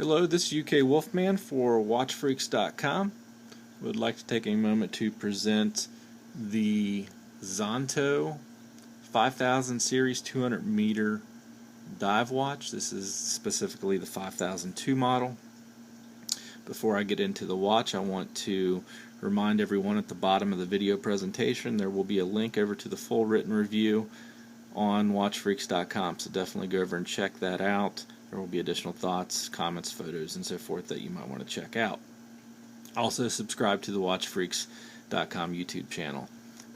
Hello, this is UK Wolfman for WatchFreaks.com. Would like to take a moment to present the Szanto 5000 series 200 meter dive watch. This is specifically the 5002 model. Before I get into the watch, I want to remind everyone at the bottom of the video presentation there will be a link over to the full written review on WatchFreaks.com, so definitely go over and check that out. There will be additional thoughts, comments, photos, and so forth that you might want to check out. Also, subscribe to the WatchFreaks.com YouTube channel.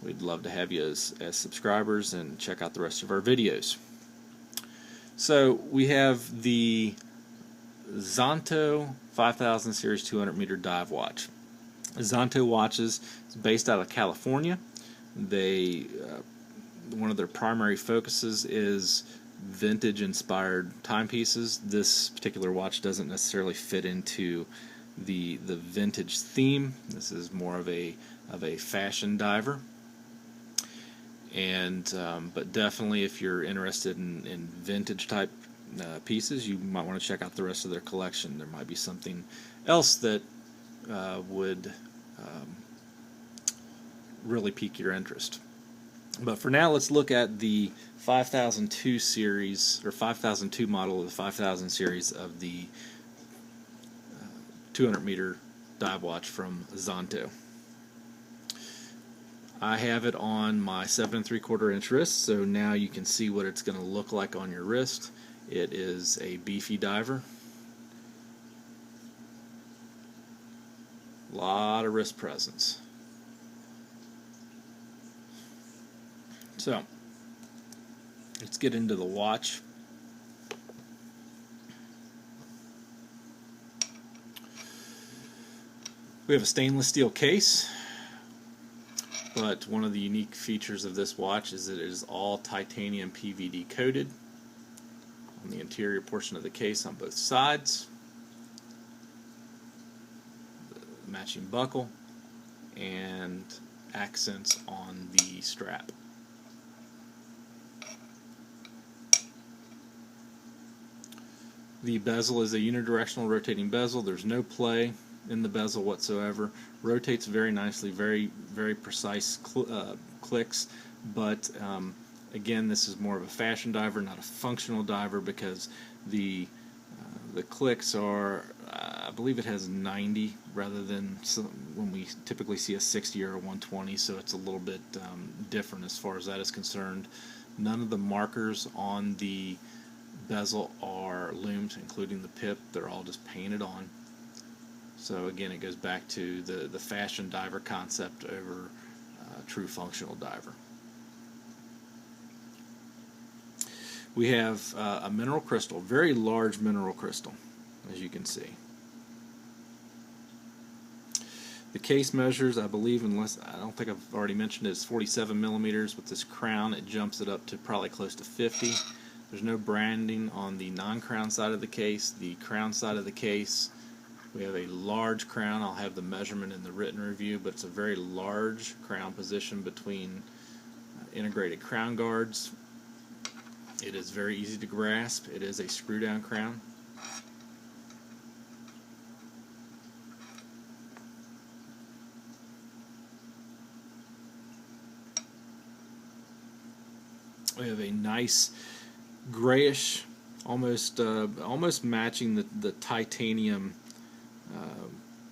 We'd love to have you as subscribers and check out the rest of our videos. So we have the Szanto 5000 Series 200 meter dive watch. Szanto watches is based out of California. They one of their primary focuses is vintage inspired timepieces. This particular watch doesn't necessarily fit into the vintage theme. This is more of a fashion diver, and but definitely if you're interested in vintage type pieces, you might want to check out the rest of their collection. There might be something else that would really pique your interest. But for now, let's look at the 5002 series, or 5002 model of the 5000 series of the 200 meter dive watch from Szanto. I have it on my 7 3/4 inch wrist, so now you can see what it's going to look like on your wrist. It is a beefy diver. A lot of wrist presence. So, let's get into the watch. We have a stainless steel case, but one of the unique features of this watch is that it is all titanium PVD coated on the interior portion of the case on both sides. The matching buckle and accents on the strap. The bezel is a unidirectional rotating bezel. There's no play in the bezel whatsoever. Rotates very nicely, very precise clicks, but again, this is more of a fashion diver, not a functional diver, because the clicks are, I believe it has 90 rather than when we typically see a 60 or a 120, so it's a little bit different as far as that is concerned. None of the markers on the bezel are loomed, including the pip. They're all just painted on. So again, it goes back to the fashion diver concept over true functional diver. We have a mineral crystal, very large mineral crystal, as you can see. The case measures, I believe, I don't think I've already mentioned it, it's 47 millimeters. With this crown, it jumps it up to probably close to 50. There's no branding on the non-crown side of the case. The crown side of the case, we have a large crown. I'll have the measurement in the written review, but it's a very large crown position between integrated crown guards. It is very easy to grasp. It is a screw-down crown. We have a nice grayish, almost matching the titanium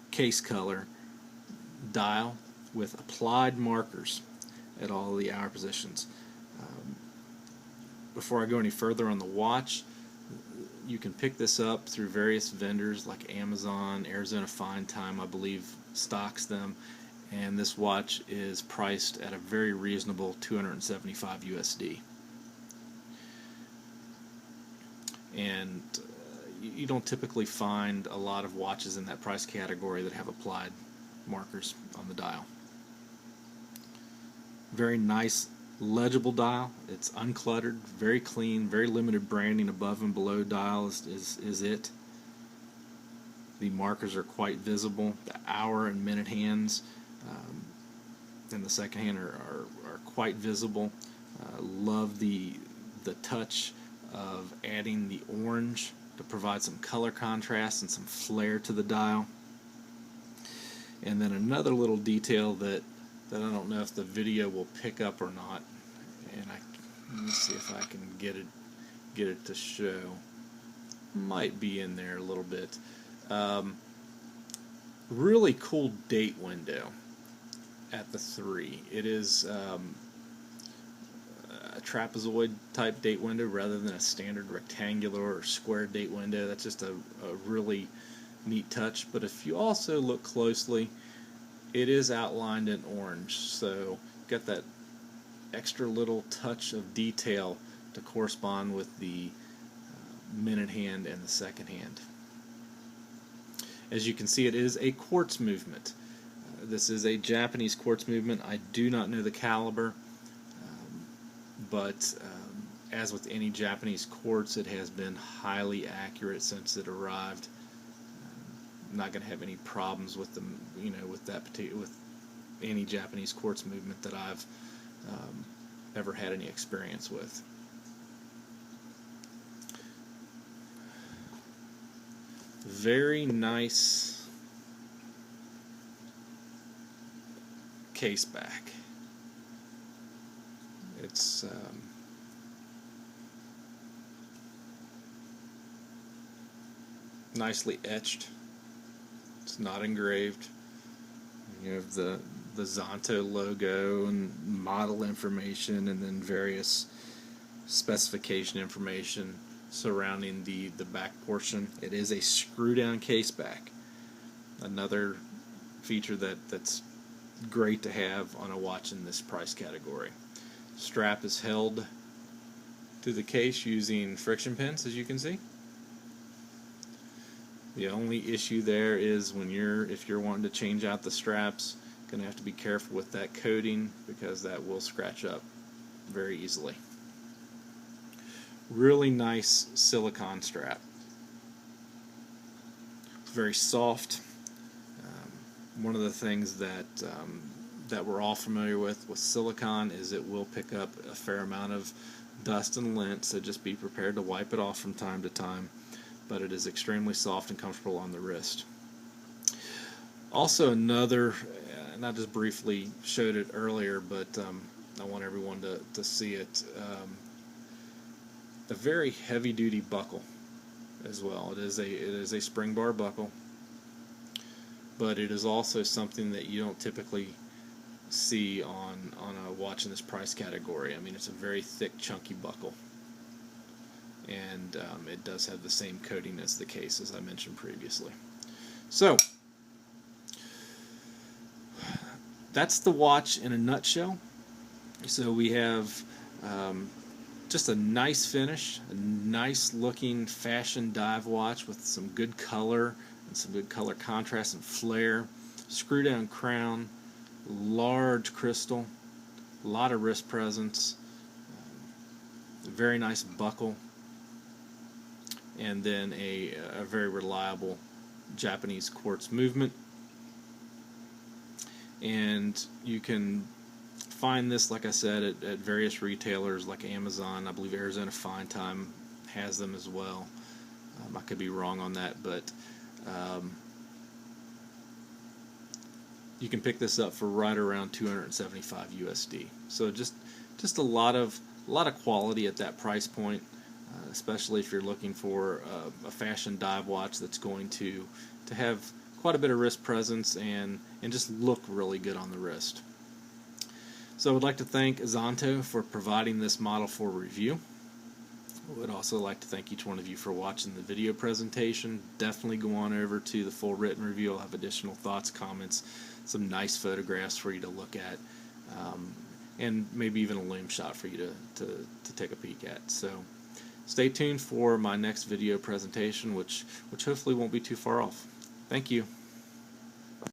case color dial with applied markers at all the hour positions. Before I go any further on the watch, you can pick this up through various vendors like Amazon. Arizona Fine Time, I believe, stocks them, and this watch is priced at a very reasonable $275 USD. And you don't typically find a lot of watches in that price category that have applied markers on the dial. Very nice, legible dial. It's uncluttered, very clean, very limited branding above and below dial is it. The markers are quite visible. The hour and minute hands and the second hand are quite visible. Love the touch of adding the orange to provide some color contrast and some flare to the dial. And then another little detail that I don't know if the video will pick up or not, and let me see if I can get it to show. Might be in there a little bit. Really cool date window at the 3. It is a trapezoid type date window rather than a standard rectangular or square date window. That's just a really neat touch. But if you also look closely, it is outlined in orange, so got that extra little touch of detail to correspond with the minute hand and the second hand. As you can see, it is a quartz movement. This is a Japanese quartz movement. I do not know the caliber, but as with any Japanese quartz, it has been highly accurate since it arrived. I'm not going to have any problems with them, with any Japanese quartz movement that I've ever had any experience with. Very nice case back. It's nicely etched. It's not engraved. You have the Szanto logo and model information, and then various specification information surrounding the back portion. It is a screw down case back. Another feature that's great to have on a watch in this price category. Strap is held to the case using friction pins, as you can see. The only issue there is if you're wanting to change out the straps, going to have to be careful with that coating because that will scratch up very easily. Really nice silicone strap. It's very soft. One of the things that we're all familiar with silicone is it will pick up a fair amount of dust and lint, so just be prepared to wipe it off from time to time. But it is extremely soft and comfortable on the wrist. Also another, and I just briefly showed it earlier, but I want everyone to see it. A very heavy-duty buckle as well. It is a spring bar buckle, but it is also something that you don't typically see on a watch in this price category. I mean, it's a very thick, chunky buckle, and it does have the same coating as the case, as I mentioned previously. So that's the watch in a nutshell. So we have just a nice finish, a nice looking fashion dive watch with some good color and some good color contrast and flare. Screw down crown, large crystal, a lot of wrist presence, a very nice buckle, and then a very reliable Japanese quartz movement. And you can find this, like I said, at various retailers like Amazon. I believe Arizona Fine Time has them as well. I could be wrong on that, but you can pick this up for right around $275 USD. So just a lot of quality at that price point, especially if you're looking for a fashion dive watch that's going to have quite a bit of wrist presence and just look really good on the wrist. So I would like to thank Szanto for providing this model for review. I would also like to thank each one of you for watching the video presentation. Definitely go on over to the full written review. I'll have additional thoughts, comments, some nice photographs for you to look at, and maybe even a loom shot for you to take a peek at. So stay tuned for my next video presentation, which hopefully won't be too far off. Thank you.